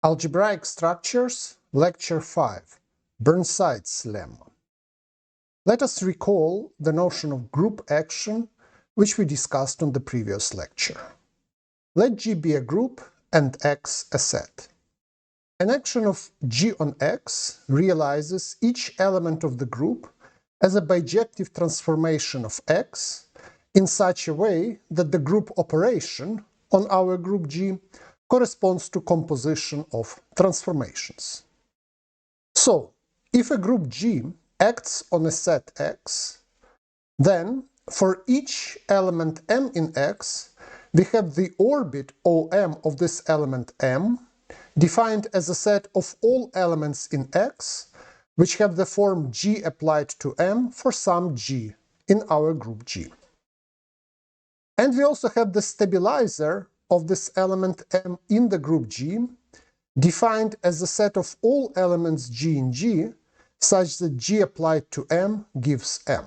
Algebraic Structures, Lecture 5, Burnside's lemma. Let us recall the notion of group action which we discussed on the previous lecture. Let G be a group and X a set. An action of G on X realizes each element of the group as a bijective transformation of X in such a way that the group operation on our group G corresponds to composition of transformations. So, if a group G acts on a set X, then for each element M in X, we have the orbit OM of this element M defined as a set of all elements in X which have the form G applied to M for some G in our group G. And we also have the stabilizer of this element M in the group G, defined as a set of all elements G in G, such that G applied to M gives M.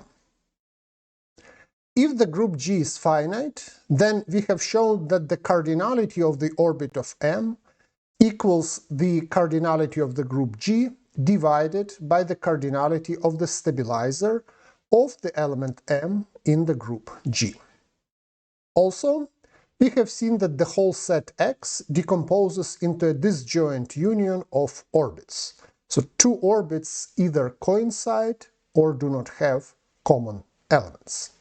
If the group G is finite, then we have shown that the cardinality of the orbit of M equals the cardinality of the group G divided by the cardinality of the stabilizer of the element M in the group G. Also, we have seen that the whole set X decomposes into a disjoint union of orbits. So two orbits either coincide or do not have common elements.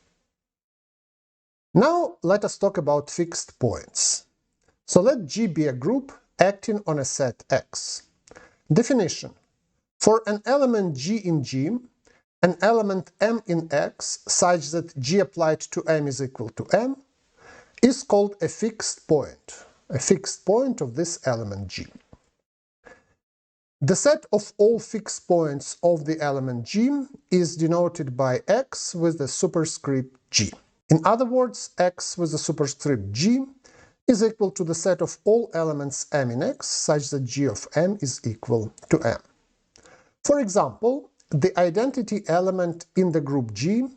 Now let us talk about fixed points. So let G be a group acting on a set X. Definition: for an element G in G, an element M in X such that G applied to M is equal to M, is called a fixed point of this element G. The set of all fixed points of the element G is denoted by X with the superscript G. In other words, X with the superscript G is equal to the set of all elements M in X such that G of M is equal to M. For example, the identity element in the group G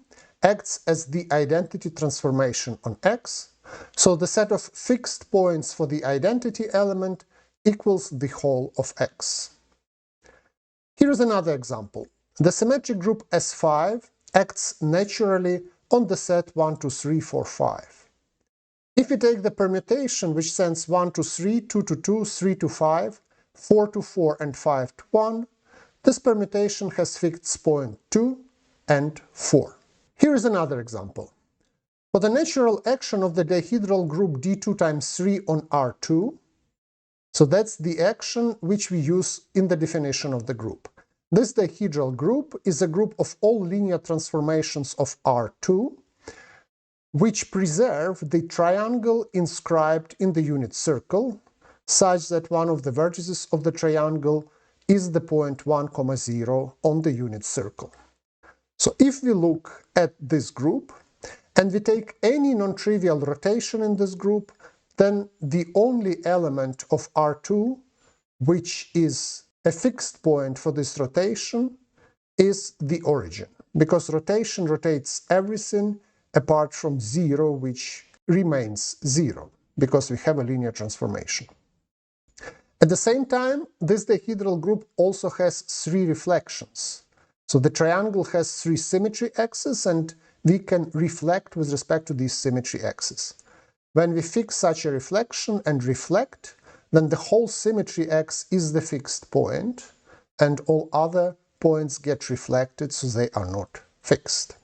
acts as the identity transformation on X, so the set of fixed points for the identity element equals the whole of X. Here is another example. The symmetric group S5 acts naturally on the set 1, 2, 3, 4, 5. If we take the permutation which sends 1 to 3, 2 to 2, 3 to 5, 4 to 4 and 5 to 1, this permutation has fixed point 2 and 4. Here is another example. For the natural action of the dihedral group D2 times 3 on R2, so that's the action which we use in the definition of the group. This dihedral group is a group of all linear transformations of R2, which preserve the triangle inscribed in the unit circle, such that one of the vertices of the triangle is the point 1, 0 on the unit circle. So if we look at this group, and we take any non-trivial rotation in this group, then the only element of R2, which is a fixed point for this rotation, is the origin, because rotation rotates everything apart from 0, which remains 0, because we have a linear transformation. At the same time, this dihedral group also has 3 reflections. So the triangle has 3 symmetry axes, and we can reflect with respect to these symmetry axes. When we fix such a reflection and reflect, then the whole symmetry x is the fixed point, and all other points get reflected, so they are not fixed.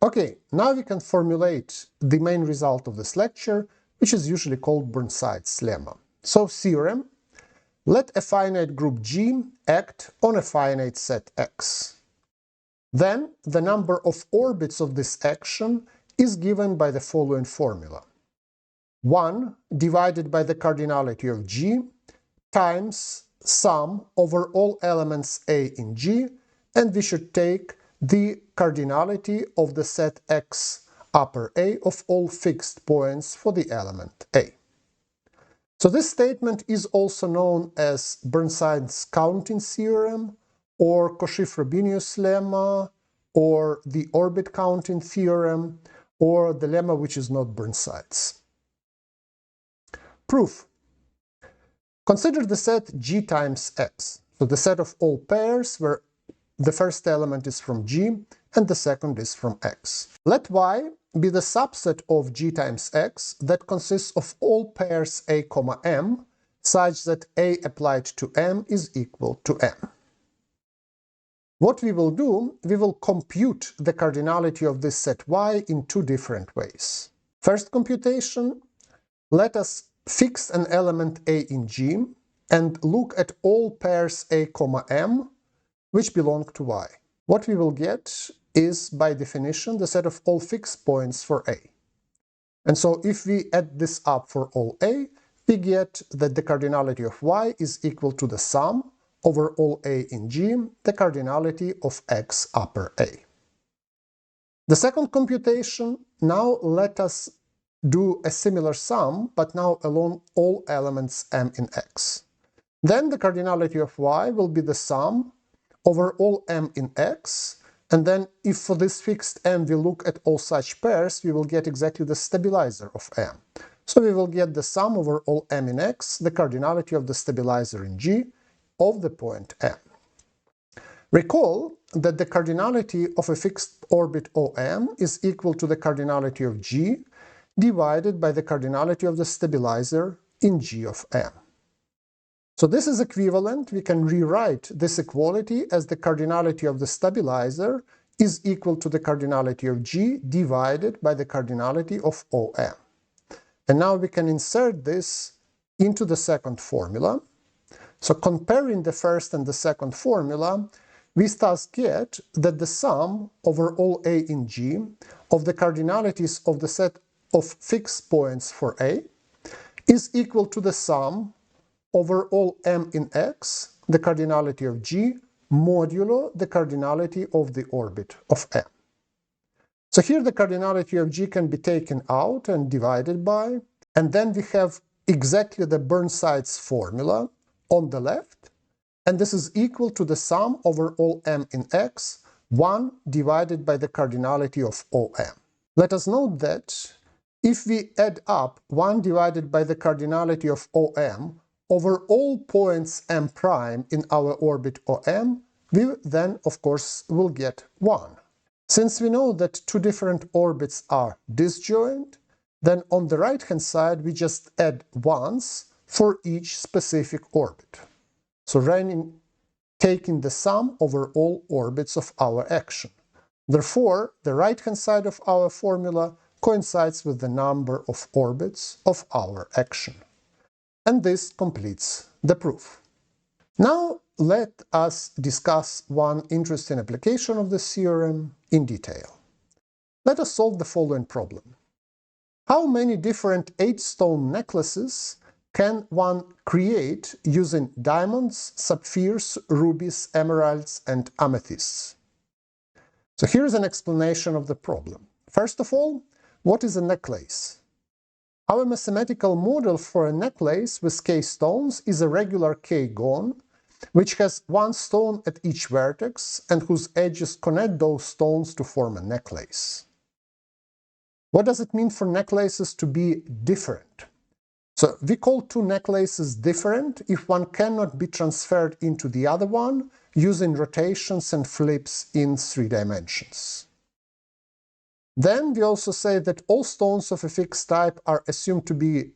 Okay, now we can formulate the main result of this lecture, which is usually called Burnside's lemma. So, theorem: let a finite group G act on a finite set X. Then the number of orbits of this action is given by the following formula: 1 divided by the cardinality of G times sum over all elements A in G, and we should take the cardinality of the set X upper A of all fixed points for the element A. So this statement is also known as Burnside's counting theorem, or Cauchy-Frobenius lemma, or the orbit counting theorem, or the lemma which is not Burnside's. Proof: Consider the set G times X, so the set of all pairs where the first element is from G and the second is from X. Let Y be the subset of G times X that consists of all pairs A, M, such that A applied to M is equal to M. What we will do, we will compute the cardinality of this set Y in two different ways. First computation, let us fix an element A in G and look at all pairs A, M which belong to Y. What we will get is, by definition, the set of all fixed points for A. And so if we add this up for all A, we get that the cardinality of Y is equal to the sum over all A in G, the cardinality of X upper A. The second computation, now let us do a similar sum, but now along all elements M in X. Then the cardinality of Y will be the sum over all M in X, and then if for this fixed M we look at all such pairs, we will get exactly the stabilizer of M. So we will get the sum over all M in X, the cardinality of the stabilizer in G, of the point M. Recall that the cardinality of a fixed orbit OM is equal to the cardinality of G divided by the cardinality of the stabilizer in G of M. So this is equivalent, we can rewrite this equality as the cardinality of the stabilizer is equal to the cardinality of G divided by the cardinality of OM. And now we can insert this into the second formula. So comparing the first and the second formula, we thus get that the sum over all A in G of the cardinalities of the set of fixed points for A is equal to the sum over all M in X, the cardinality of G, modulo the cardinality of the orbit of M. So here the cardinality of G can be taken out and divided by, and then we have exactly the Burnside's formula on the left, and this is equal to the sum over all M in X, 1 divided by the cardinality of OM. Let us note that if we add up 1 divided by the cardinality of OM over all points M prime in our orbit OM, we then, of course, will get 1. Since we know that two different orbits are disjoint, then on the right-hand side we just add 1s for each specific orbit. So taking the sum over all orbits of our action. Therefore, the right-hand side of our formula coincides with the number of orbits of our action. And this completes the proof. Now let us discuss one interesting application of this theorem in detail. Let us solve the following problem. How many different 8-stone necklaces can one create using diamonds, sapphires, rubies, emeralds, and amethysts? So here's an explanation of the problem. First of all, what is a necklace? Our mathematical model for a necklace with k stones is a regular k-gon, which has one stone at each vertex and whose edges connect those stones to form a necklace. What does it mean for necklaces to be different? So we call two necklaces different if one cannot be transferred into the other one using rotations and flips in 3 dimensions. Then we also say that all stones of a fixed type are assumed to be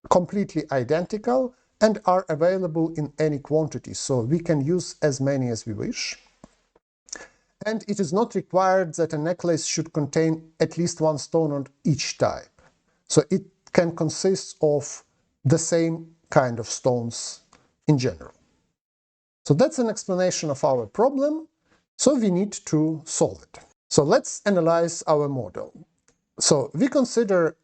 completely identical and are available in any quantity, so we can use as many as we wish. And it is not required that a necklace should contain at least one stone on each type. So it can consist of the same kind of stones in general. So that's an explanation of our problem, so we need to solve it. So let's analyze our model. So we consider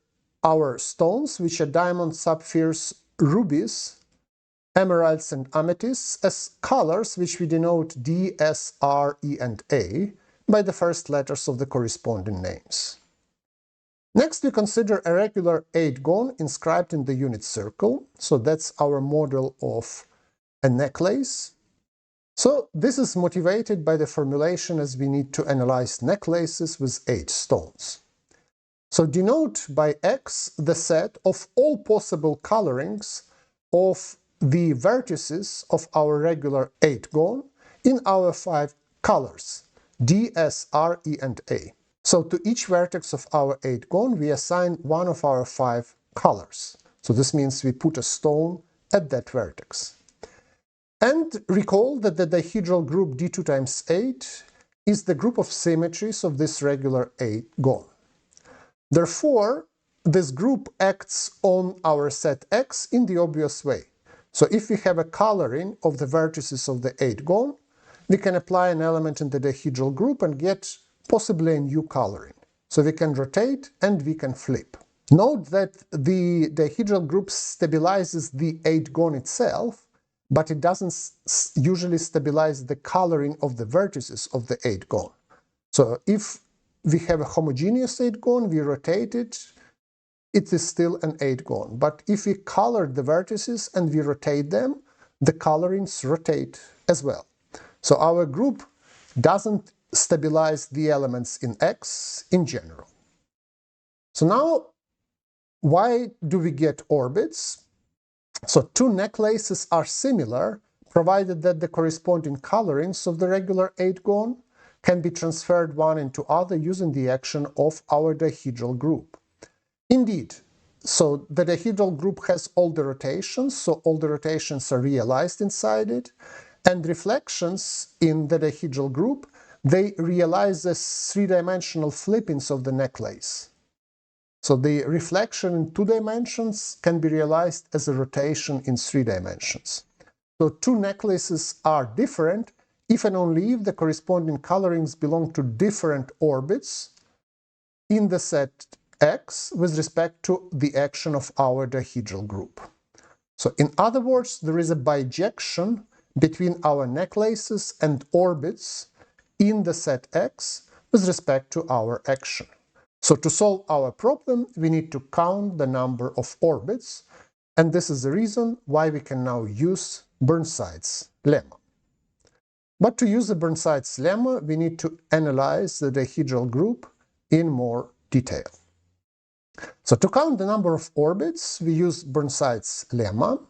our stones, which are diamonds, sapphires, rubies, emeralds, and amethysts, as colors which we denote D, S, R, E, and A by the first letters of the corresponding names. Next, we consider a regular 8-gon inscribed in the unit circle. So that's our model of a necklace. So this is motivated by the formulation as we need to analyze necklaces with 8 stones. So denote by X the set of all possible colorings of the vertices of our regular eightgone in our 5 colors, D, S, R, E, and A. So to each vertex of our eightgone we assign one of our 5 colors. So this means we put a stone at that vertex. And recall that the dihedral group D2 times 8 is the group of symmetries of this regular eightgone. Therefore, this group acts on our set X in the obvious way. So if we have a coloring of the vertices of the eightgone, we can apply an element in the dihedral group and get possibly a new coloring. So we can rotate and we can flip. Note that the dihedral group stabilizes the eightgone itself, but it doesn't usually stabilize the coloring of the vertices of the eightgone. So if we have a homogeneous eightgone, we rotate it, it is still an eightgone. But if we color the vertices and we rotate them, the colorings rotate as well. So our group doesn't stabilize the elements in X in general. So now, why do we get orbits? So two necklaces are similar, provided that the corresponding colorings of the regular eightgone can be transferred one into other using the action of our dihedral group. Indeed, so the dihedral group has all the rotations, so all the rotations are realized inside it, and reflections in the dihedral group, they realize as three-dimensional flippings of the necklace. So the reflection in 2 dimensions can be realized as a rotation in 3 dimensions. So two necklaces are different if and only if the corresponding colorings belong to different orbits in the set X with respect to the action of our dihedral group. So in other words, there is a bijection between our necklaces and orbits in the set X with respect to our action. So to solve our problem, we need to count the number of orbits, and this is the reason why we can now use Burnside's lemma. But to use the Burnside's lemma, we need to analyze the dihedral group in more detail. So to count the number of orbits, we use Burnside's lemma,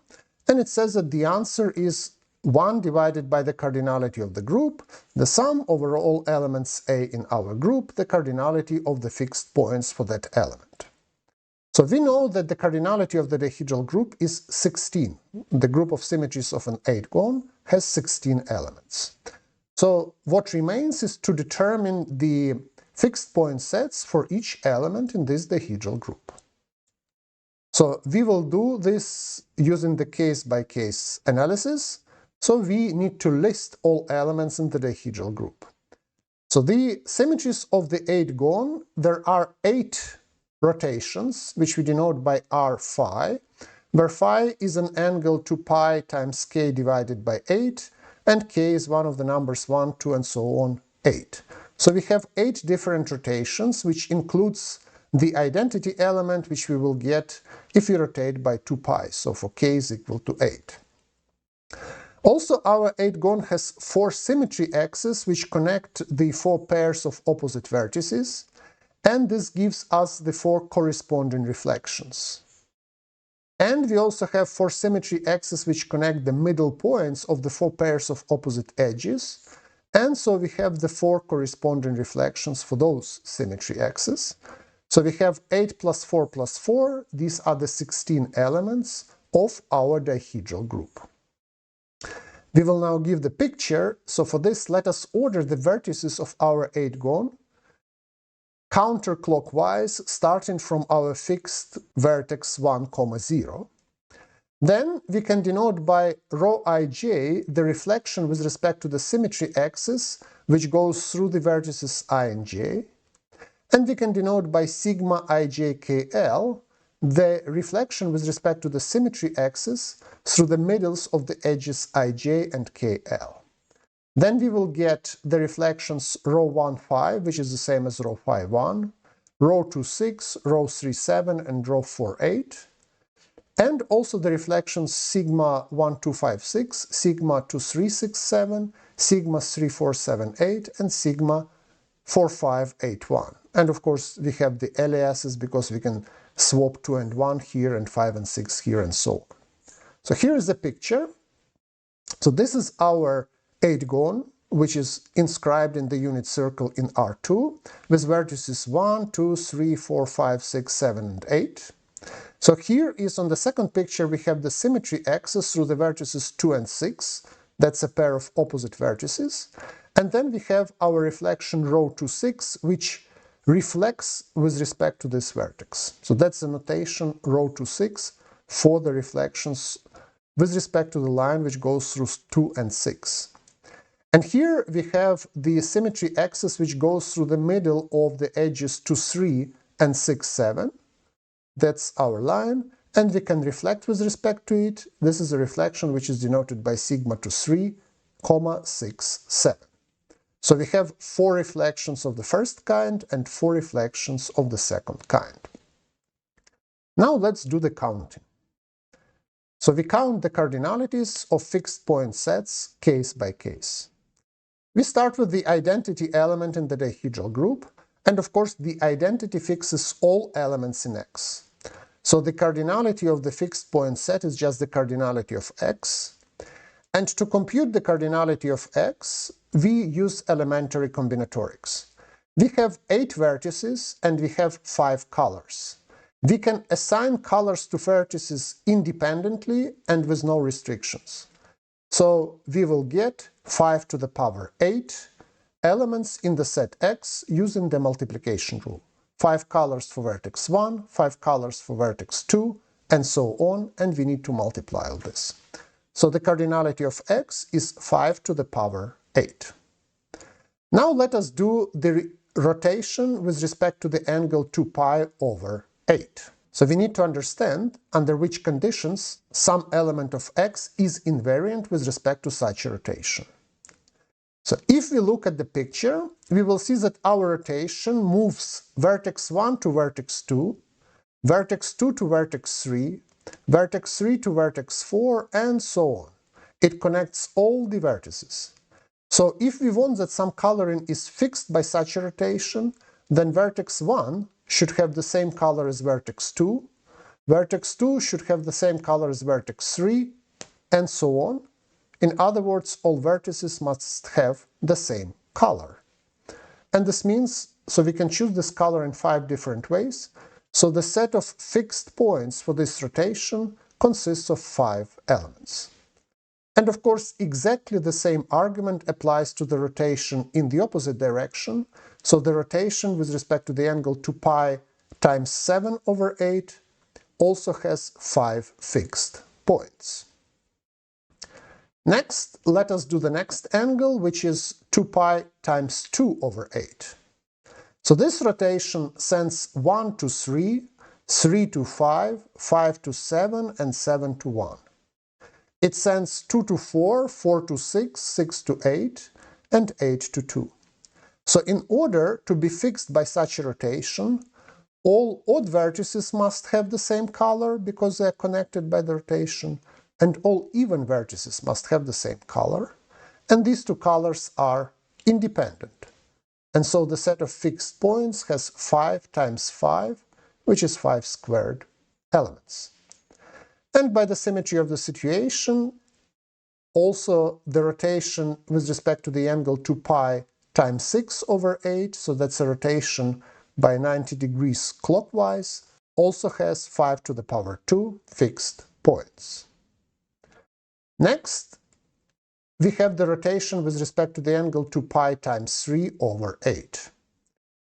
and it says that the answer is 1 divided by the cardinality of the group, the sum over all elements A in our group, the cardinality of the fixed points for that element. So we know that the cardinality of the dihedral group is 16. The group of symmetries of an eightgone has 16 elements. So what remains is to determine the fixed point sets for each element in this dihedral group. So we will do this using the case-by-case analysis. So we need to list all elements in the dihedral group. So the symmetries of the eightgone, there are 8 rotations, which we denote by r phi, where phi is an angle 2 pi times k divided by 8, and k is one of the numbers 1, 2, and so on, 8. So we have 8 different rotations, which includes the identity element, which we will get if we rotate by 2 pi, so for k is equal to 8. Also, our eightgone has 4 symmetry axes which connect the 4 pairs of opposite vertices, and this gives us the 4 corresponding reflections. And we also have 4 symmetry axes which connect the middle points of the 4 pairs of opposite edges, and so we have the 4 corresponding reflections for those symmetry axes. So we have 8 plus 4 plus 4, these are the 16 elements of our dihedral group. We will now give the picture, so for this let us order the vertices of our eightgone counterclockwise, starting from our fixed vertex 1, 0. Then we can denote by rho ij the reflection with respect to the symmetry axis, which goes through the vertices I and j, and we can denote by sigma ijkl the reflection with respect to the symmetry axis through the middles of the edges ij and kl. Then we will get the reflections rho 1, 5, which is the same as rho 5, 1, rho 2, 6, rho 3, 7, and rho 4, 8. And also the reflections sigma 1, 2, 5, 6, sigma 2, 3, 6, 7, sigma 3, 4, 7, 8, and sigma 4, 5, 8, 1. And of course we have the aliases because we can swap 2 and 1 here and 5 and 6 here and so on. So here is the picture. So this is our 8-gon, which is inscribed in the unit circle in R2, with vertices 1, 2, 3, 4, 5, 6, 7, and 8. So here is on the second picture we have the symmetry axis through the vertices 2 and 6. That's a pair of opposite vertices. And then we have our reflection rho 2, 6, which reflects with respect to this vertex. So that's the notation rho 2, 6 for the reflections with respect to the line which goes through 2 and 6. And here we have the symmetry axis which goes through the middle of the edges 2, 3 and 6, 7. That's our line, and we can reflect with respect to it. This is a reflection which is denoted by sigma to 3, 6, 7. So we have 4 reflections of the first kind and 4 reflections of the second kind. Now let's do the counting. So we count the cardinalities of fixed point sets case by case. We start with the identity element in the dihedral group, and of course the identity fixes all elements in X. So the cardinality of the fixed point set is just the cardinality of X. And to compute the cardinality of X, we use elementary combinatorics. We have 8 vertices and we have 5 colors. We can assign colors to vertices independently and with no restrictions. So we will get 5 to the power 8 elements in the set X using the multiplication rule. 5 colors for vertex 1, 5 colors for vertex 2, and so on, and we need to multiply all this. So the cardinality of X is 5 to the power 8. Now let us do the rotation with respect to the angle 2 pi over 8. So we need to understand under which conditions some element of X is invariant with respect to such a rotation. So if we look at the picture, we will see that our rotation moves vertex 1 to vertex 2, vertex 2 to vertex 3, vertex 3 to vertex 4, and so on. It connects all the vertices. So if we want that some coloring is fixed by such a rotation, then vertex 1 should have the same color as vertex 2, vertex 2 should have the same color as vertex 3, and so on. In other words, all vertices must have the same color. And this means, so we can choose this color in 5 different ways. So the set of fixed points for this rotation consists of 5 elements. And of course, exactly the same argument applies to the rotation in the opposite direction. So the rotation with respect to the angle 2 pi times 7 over 8 also has 5 fixed points. Next, let us do the next angle, which is 2 pi times 2 over 8. So this rotation sends 1 to 3, 3 to 5, 5 to 7, and 7 to 1. It sends 2 to 4, 4 to 6, 6 to 8, and 8 to 2. So in order to be fixed by such a rotation, all odd vertices must have the same color because they are connected by the rotation, and all even vertices must have the same color, and these 2 colors are independent. And so the set of fixed points has 5 times 5, which is 5 squared elements. And by the symmetry of the situation, also the rotation with respect to the angle 2 pi times 6 over 8, so that's a rotation by 90 degrees clockwise, also has 5 to the power 2 fixed points. Next, we have the rotation with respect to the angle 2 pi times 3 over 8.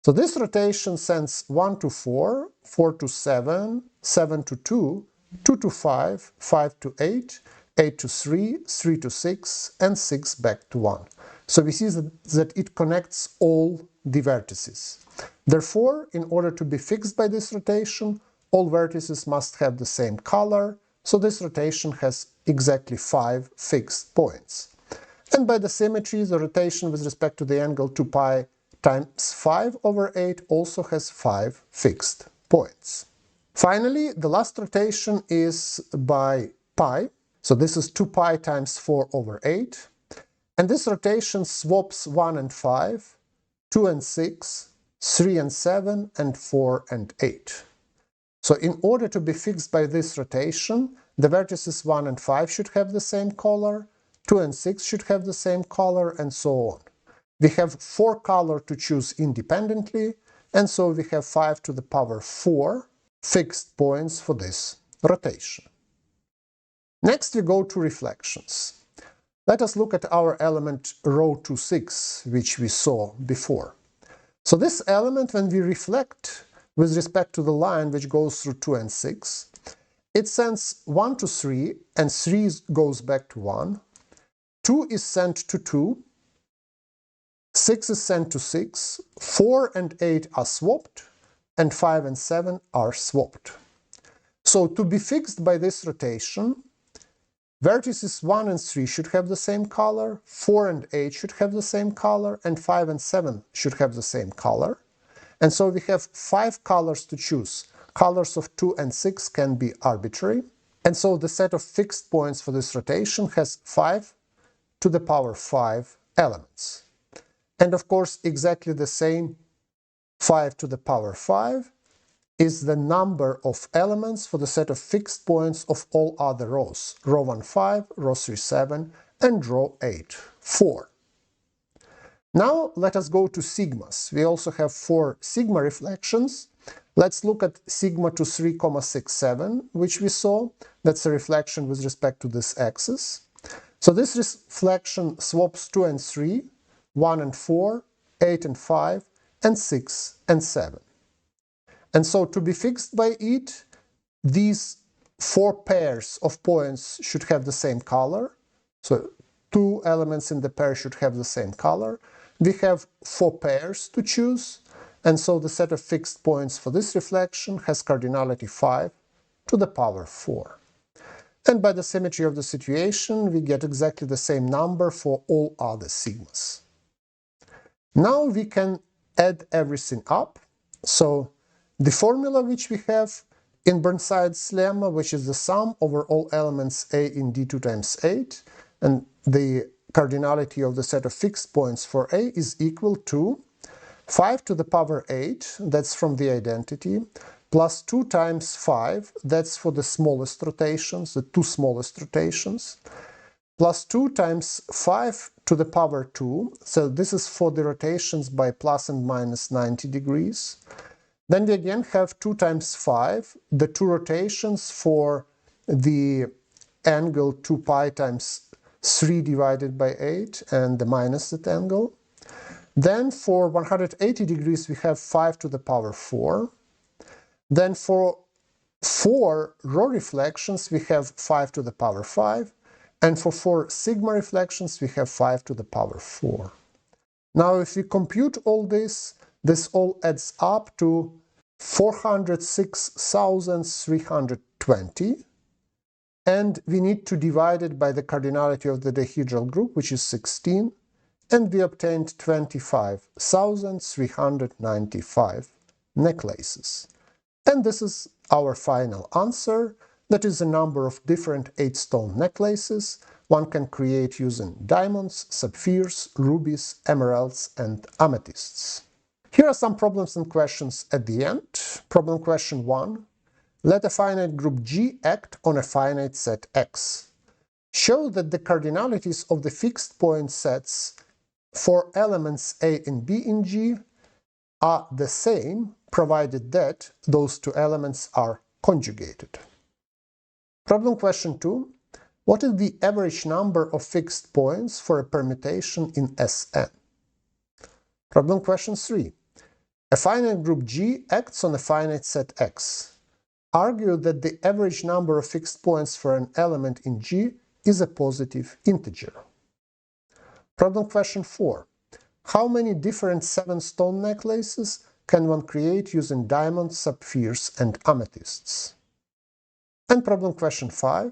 So this rotation sends 1 to 4, 4 to 7, 7 to 2, 2 to 5, 5 to 8, 8 to 3, 3 to 6, and 6 back to 1. So we see that it connects all the vertices. Therefore, in order to be fixed by this rotation, all vertices must have the same color, so this rotation has exactly 5 fixed points. And by the symmetry, the rotation with respect to the angle 2 pi times 5 over 8 also has 5 fixed points. Finally, the last rotation is by pi. So this is 2 pi times 4 over 8. And this rotation swaps 1 and 5, 2 and 6, 3 and 7, and 4 and 8. So in order to be fixed by this rotation, the vertices 1 and 5 should have the same color, 2 and 6 should have the same color, and so on. We have 4 colors to choose independently, and so we have 5 to the power 4 fixed points for this rotation. Next we go to reflections. Let us look at our element rho 26, which we saw before. So this element, when we reflect with respect to the line which goes through 2 and 6, it sends 1 to 3, and 3 goes back to 1, 2 is sent to 2, 6 is sent to 6, 4 and 8 are swapped, and 5 and 7 are swapped. So to be fixed by this rotation, vertices 1 and 3 should have the same color, 4 and 8 should have the same color, and 5 and 7 should have the same color. And so we have 5 colors to choose. Colors of 2 and 6 can be arbitrary. And so the set of fixed points for this rotation has 5 to the power 5 elements. And of course, exactly the same 5 to the power 5 is the number of elements for the set of fixed points of all other rows. Row 1, 5, row 3, 7, and row 8, 4. Now let us go to sigmas. We also have 4 sigma reflections. Let's look at sigma to 3,67, which we saw. That's a reflection with respect to this axis. So this reflection swaps 2 and 3, 1 and 4, 8 and 5, and 6 and 7. And so to be fixed by it, these 4 pairs of points should have the same color. So 2 elements in the pair should have the same color. We have 4 pairs to choose, and so the set of fixed points for this reflection has cardinality 5 to the power 4. And by the symmetry of the situation, we get exactly the same number for all other sigmas. Now we can add everything up. So the formula which we have in Burnside's lemma, which is the sum over all elements A in D2 times 8, and the cardinality of the set of fixed points for A is equal to 5 to the power 8, that's from the identity, plus 2 times 5, that's for the smallest rotations, the 2 smallest rotations, plus 2 times 5 to the power 2, so this is for the rotations by plus and minus 90 degrees. Then we again have 2 times 5, the 2 rotations for the angle 2 pi times 3 divided by 8 and the minus that angle. Then for 180 degrees we have 5 to the power 4. Then for 4 row reflections we have 5 to the power 5. And for 4 sigma reflections we have 5 to the power 4. Now if we compute all this, this all adds up to 406,320, and we need to divide it by the cardinality of the dihedral group, which is 16, and we obtained 25,395 necklaces. And this is our final answer. That is the number of different 8-stone necklaces one can create using diamonds, sapphires, rubies, emeralds, and amethysts. Here are some problems and questions at the end. Problem question 1. Let a finite group G act on a finite set X. Show that the cardinalities of the fixed point sets for elements A and B in G are the same, provided that those 2 elements are conjugated. Problem question 2. What is the average number of fixed points for a permutation in Sn? Problem question 3. A finite group G acts on a finite set X. Argue that the average number of fixed points for an element in G is a positive integer. Problem question 4. How many different 7-stone necklaces can one create using diamonds, sapphires, and amethysts? And problem question 5.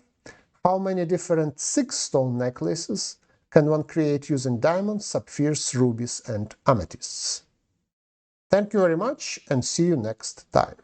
How many different 6-stone necklaces can one create using diamonds, sapphires, rubies, and amethysts? Thank you very much, and see you next time.